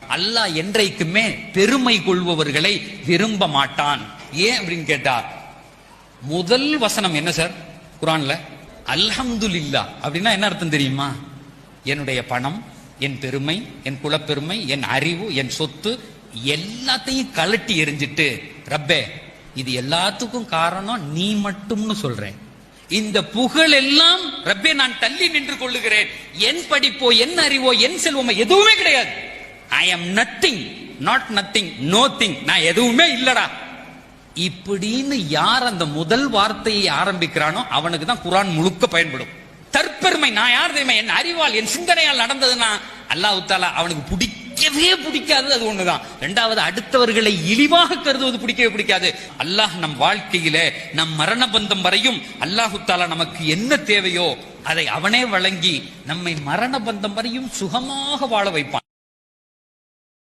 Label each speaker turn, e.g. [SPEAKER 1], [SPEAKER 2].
[SPEAKER 1] அல்லாஹ் என்றைக்குமே பெருமை கொள்பவர்களை விரும்ப மாட்டான். ஏன் அப்படின்னு கேட்டா, முதல் வசனம் என்ன சார் குர்ஆன்ல? அல்ஹம்துலில்லாஹ் அப்படின்னா என்ன அர்த்தம் தெரியுமா? என்னுடைய பணம், என் பெருமை, என் குலப்பெருமை, என் அறிவு, என் சொத்து எல்லாத்தையும் கலட்டி எறிஞ்சிட்டு, ரப்பே இது எல்லாத்துக்கும் காரணம் நீ மட்டும்னு சொல்றேன். இந்த புகழ் எல்லாம் ரப்பே நான் தள்ளி நின்று கொள்ளுகிறேன். என் படிப்போ, என் அறிவோ, என் செல்வமோ எதுவுமே கிடையாது. I am nothing, not nothing, no thing. நான் எதுவுமே இல்லடா இப்படின்னு யார் அந்த முதல் வார்த்தையை ஆரம்பிக்கிறானோ அவனுக்கு தான் குர்ஆன் முழுக்க பயன்படும். தற்பெருமை, நான் யார் தெரியுமா? என் அறிவால், என் சிந்தனையால் நடந்ததுன்னா அல்லாஹ் தஆலா அவனுக்கு பிடிக்கவே பிடிக்காது. அது ஒண்ணுதான். இரண்டாவது, அடுத்தவர்களை இழிவாக கருதுவது பிடிக்கவே பிடிக்காது. அல்லாஹ் நம் வாழ்க்கையில நம் மரண பந்தம் வரையும் அல்லாஹ் தஆலா நமக்கு என்ன தேவையோ அதை அவனே வழங்கி நம்மை மரண பந்தம் வரையும் சுகமாக வாழ வைப்பான்.